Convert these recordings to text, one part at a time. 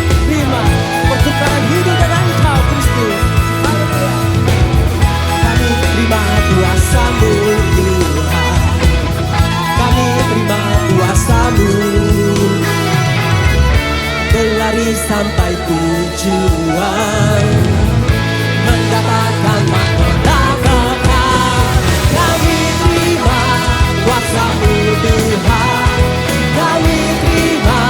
terima pertukaran hidup dengan Engkau Kristus. Haleluya. Kami terima kuasa-Mu Tuhan, kami terima kuasa-Mu, berlari sampai tujuan, mendapatkan mahkota kekal. Kami terima kuasa-Mu Tuhan, kami terima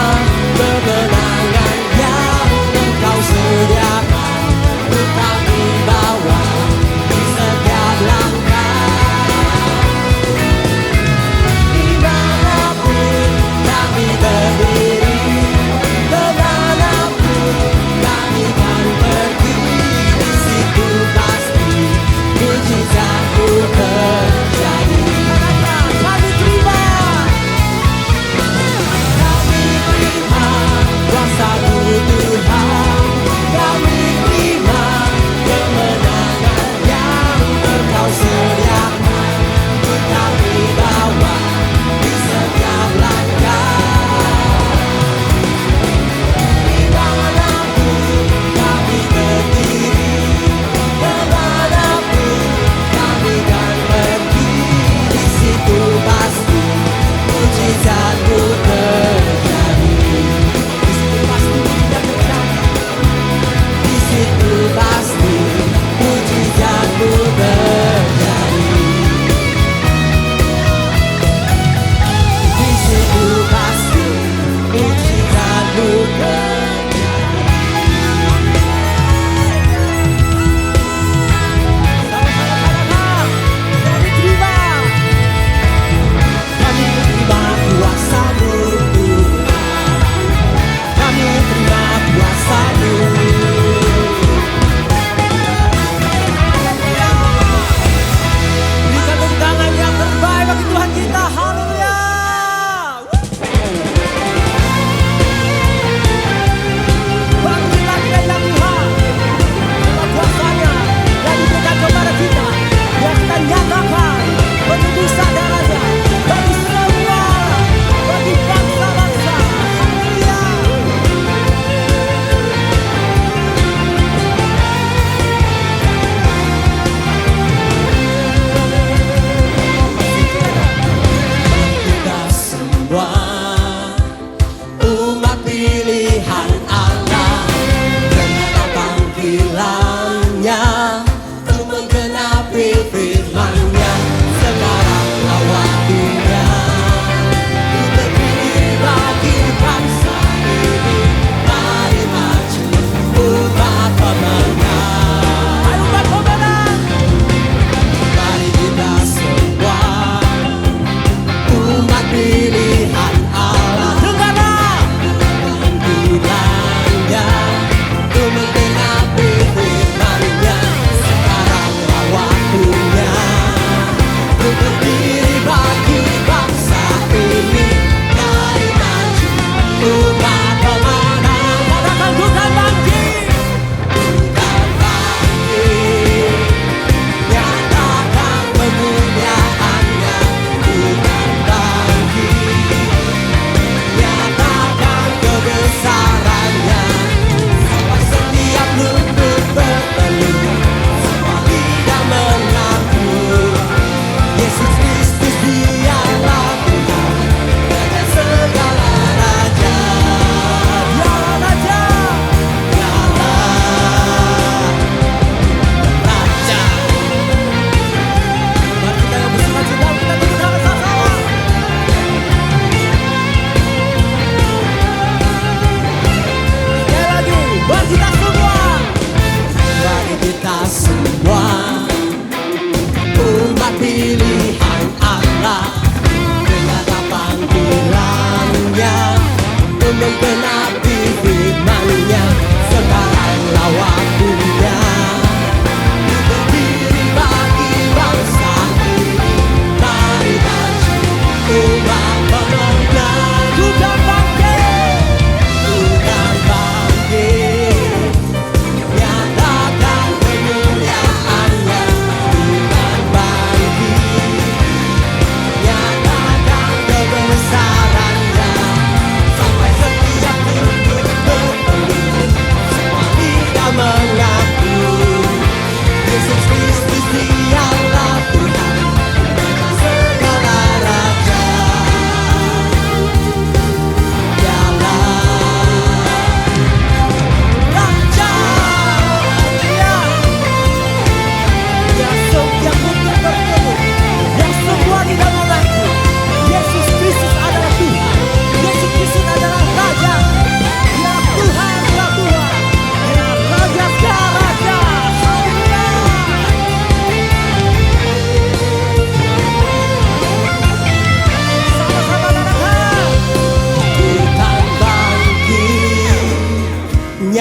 kemenangan yang Engkau sediakan untuk kami bawa di setiap langkah. Dimanapun kami berdiri, kemanapun kami kan pergi, di situ pasti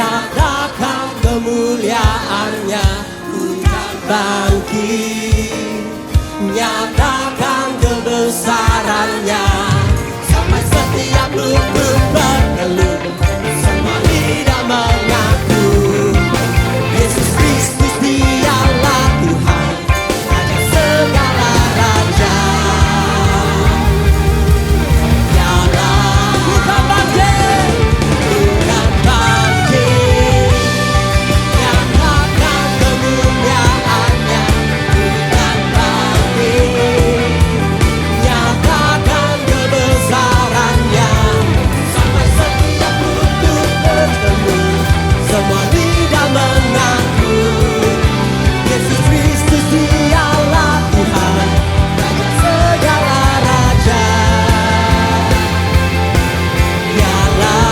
nyatakan kemuliaannya, bukan bangkit, nyatakan kebesarannya, sampai setiap lutut bertelut, semua lidah mengaku Yesus Kristus dialah Tuhan, Raja segala raja. Dialah bukan bangkit, bukan bangkit, nyatakan kemuliaannya, bukan bangkit, nyatakan kebesarannya, sampai setiap lutut bertelut, semua lidah mengaku Yesus Kristus dialah Tuhan, Raja segala raja. Dialah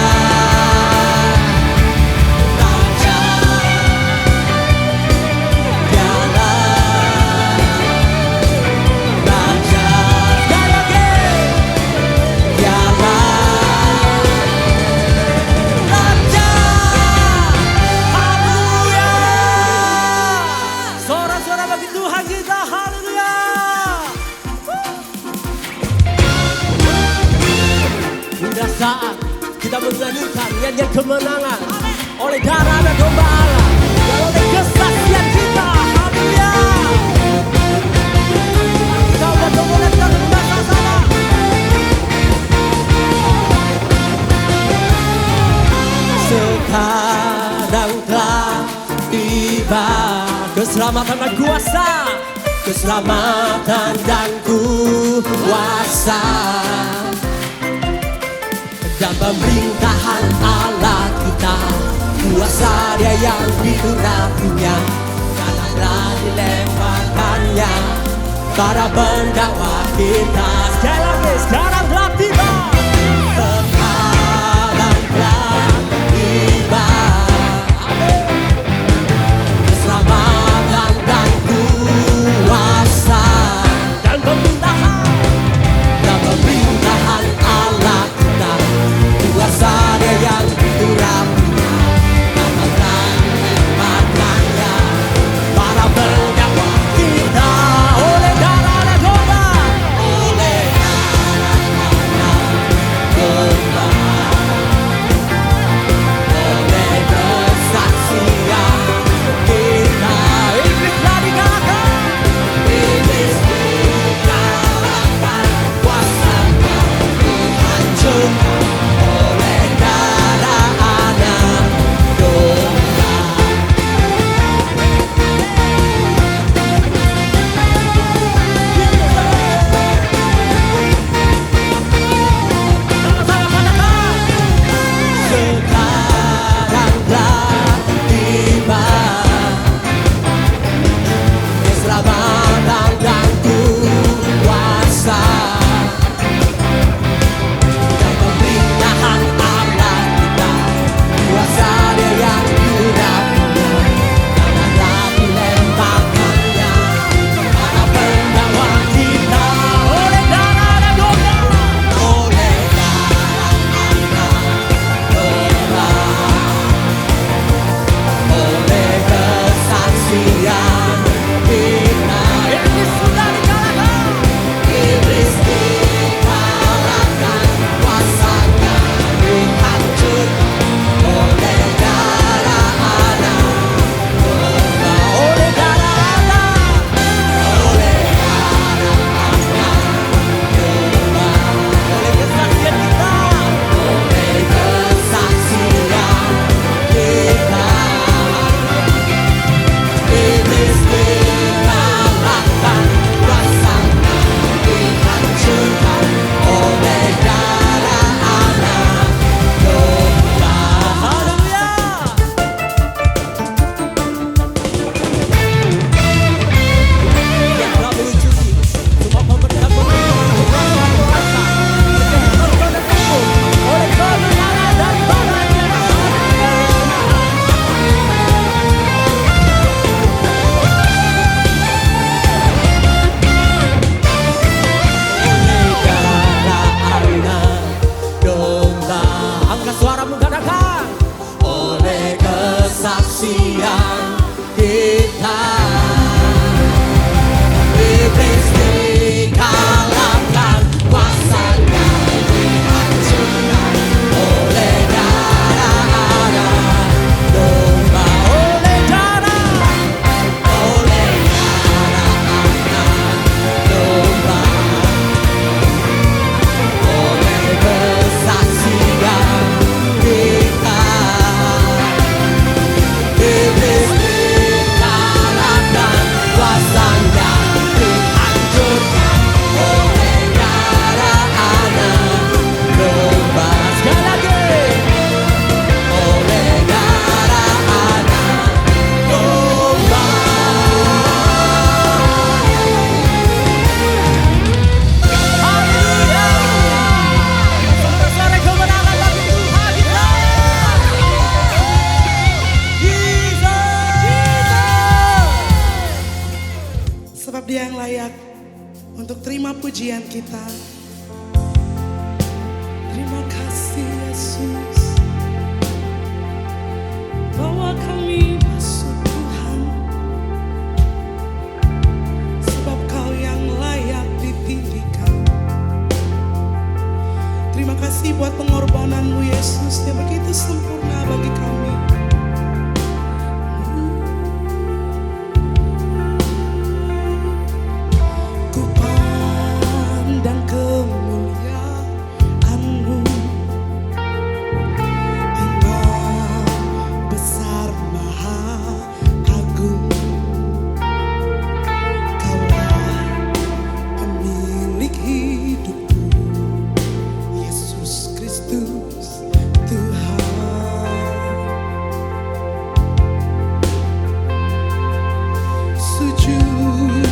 Raja, dialah Raja. Sekali lagi, dialah Raja. Haleluya. Sorak-sorak bagi Tuhan kita, haleluya. Sudah saat kita menyanyikan nyanyian kemenangan oleh darah dan domba Allah dan oleh kesaksian kita, haleluya. Kita udah boleh kita bersama-sama. Sekarang telah tiba keselamatan dan kuasa, keselamatan dan kuasa, dan pemerintahan Allah kita, kuasa Dia yang diurapinya, janganlah dilemparkannya para pendakwa kita. Sekali lagi, sekarang telah tiba. Sekarang telah tiba. Amin. Keselamatan dan kuasa, dan pemerintahan Allah kita, kuasa Dia yang diurapinya, janganlah dilemparkannya para pendakwa kita, oleh darah dan domba, oleh darah kesaksian kita. Iblis dikalahkan, kuasanya dihancurkan oleh darah anak domba, oleh darah anak domba, oleh kesaksian kita. Iblis dikalahkan, kuasanya dihancurkan oleh darah anak domba. Sekali lagi, oleh darah anak domba. Haleluya. Sorak-sorai kemenangan bagi Tuhan kita. Sebab Dia yang layak untuk terima pujian kita. Terima kasih Yesus, bawa kami masuk Tuhan. Sebab Kau yang layak ditinggikan. Terima kasih buat pengorbanan-Mu Yesus yang begitu sempurna bagi kami. Ku pandang kemuliaan-Mu, Engkau besar maha agung. Kaulah pemilik hidupku, Yesus Kristus Tuhan. Sujud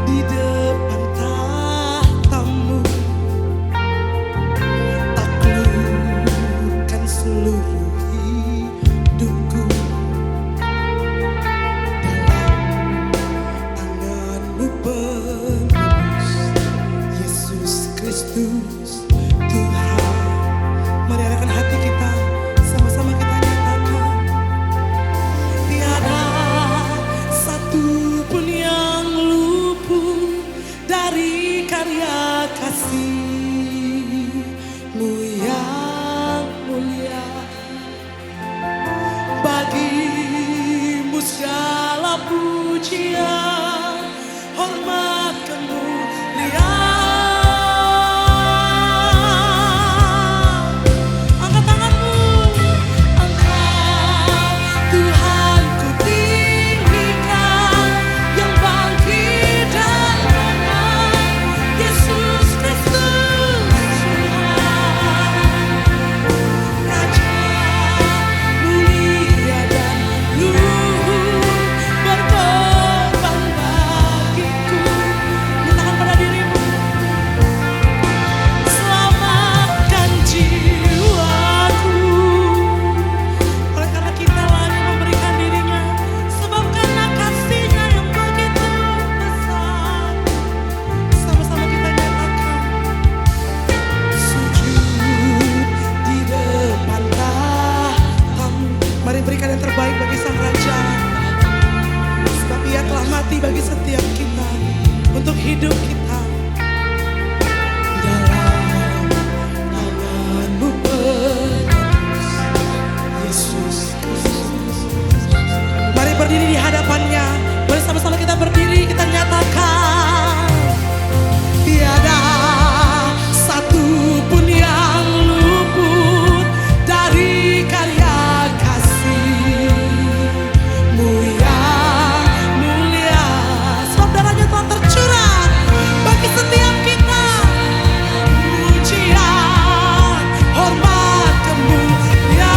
di depan tahta-Mu, taklukkan seluruh hidupku. Dalam tangan-Mu penebus, Yesus Kristus Tuhan. Mari arahkan hati kita, sama-sama kita nyatakan. Tiada satu pun yang luput dari karya kasih-Mu yang mulia. Bagimu segala pujian, hormat, kemuliaan. Angkat tanganmu, Engkau Tuhan ku tinggikan, yang bangkit dan menang, Yesus Kristus Tuhan. Raja mulia dan luhur, berkorban bagiku. Nyatakan pada dirimu, selamatkan jiwaku. Oleh karena kita lagi memberikan dirinya, sebab karena kasih-Nya yang begitu besar. Sama-sama kita nyatakan. Sujud di depan tahta-Mu. Mari berikan yang terbaik bagi Sang Raja, sebab Ia telah mati bagi setiap kita, untuk hidup kita. Dalam tangan-Mu penebus, Yesus Kristus. Mari berdiri di hadapannya. Mari sama-sama kita berdiri, kita nyatakan. Tiada satu pun yang luput dari karya kasih-Mu yang mulia. Sebab darah-Nya telah tercurah bagi setiap kita. Pujian, hormat, kemuliaan.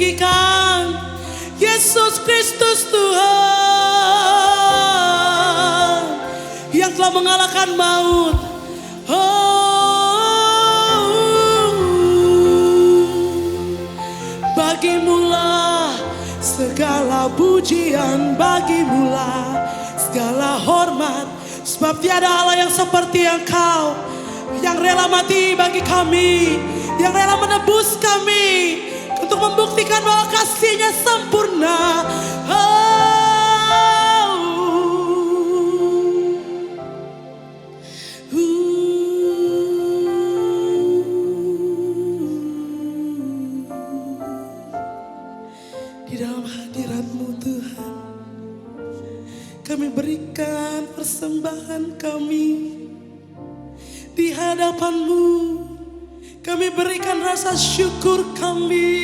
tinggikan, Yesus Kristus Tuhan yang telah mengalahkan maut. Bagimulah segala pujian, bagimulah segala hormat, sebab tiada Allah yang seperti Engkau, yang rela mati bagi kami, yang rela menebus kami untuk membuktikan bahwa kasih-Nya sempurna. Di dalam hadirat-Mu Tuhan, kami berikan persembahan kami. Di hadapan-Mu kami berikan rasa syukur kami.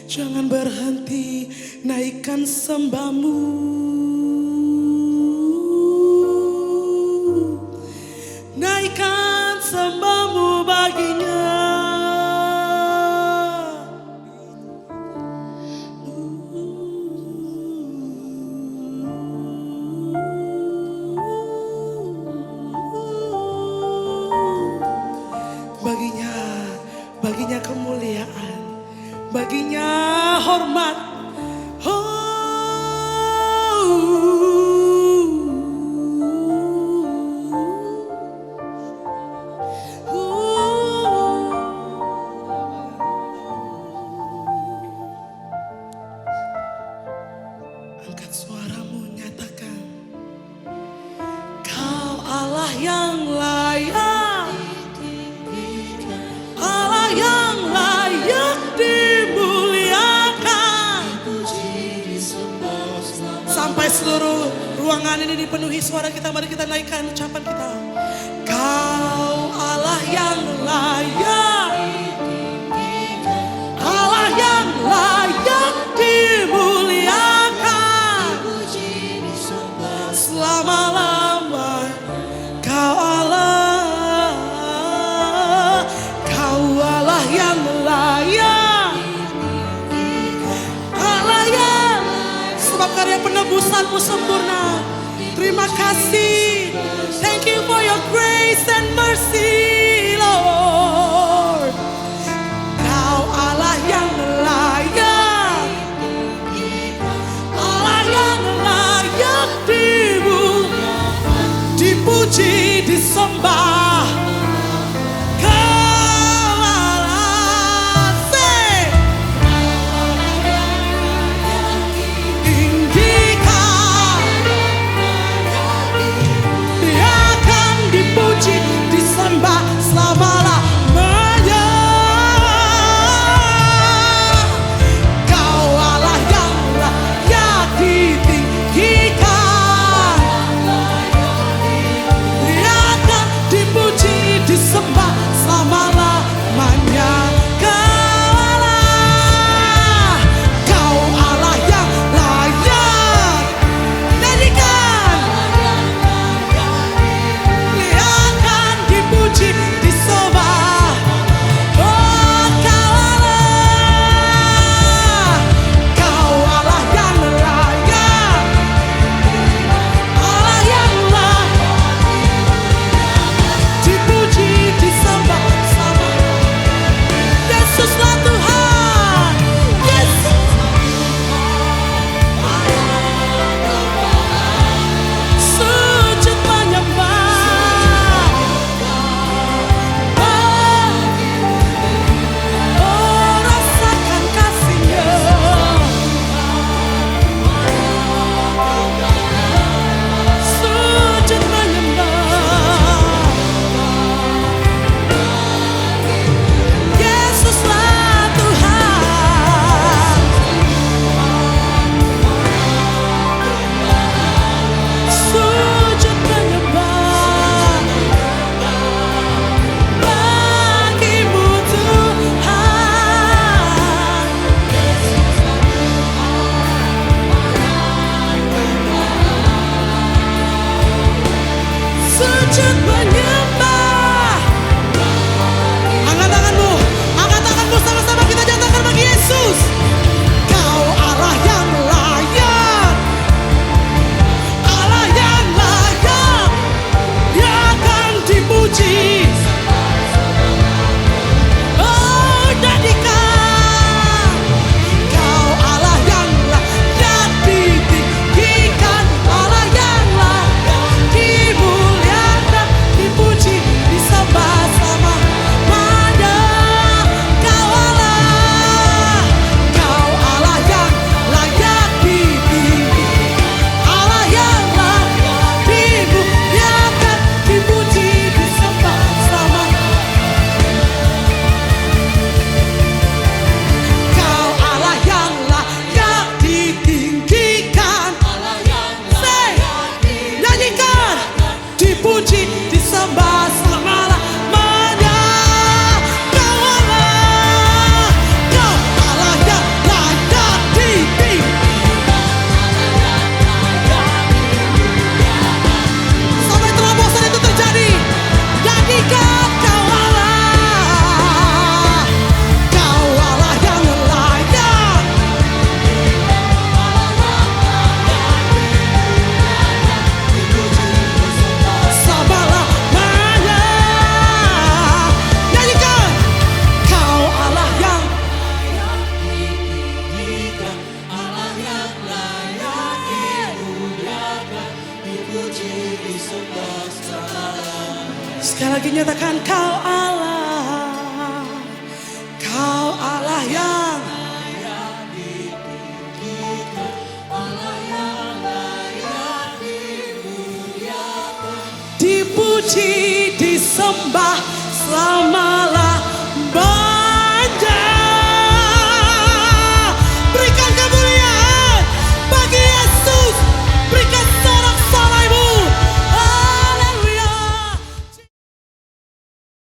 Jangan berhenti naikkan sembah-Mu. Naikkan sembah-Mu baginya. Baginya kemuliaan, baginya hormat. Angkat suaramu, nyatakan, Kau Allah yang layak, Allah yang layak dimuliakan. Sampai seluruh ruangan ini dipenuhi suara kita, mari kita naikkan ucapan kita. Kau Allah yang layak, Allah yang layak dimuliakan selama-lama. Kau Allah, Kau Allah yang layak, Allah yang, sebab karya penebusan-Mu sempurna. Terima kasih. Thank you for your grace and mercy, Lord. Kau Allah yang layak, Allah yang layak dipuji, disembah. Kau Allah, tinggikan, Dia akan dipuji, disembah selama-lamanya. Kau Allah yang dipuji, disembah selama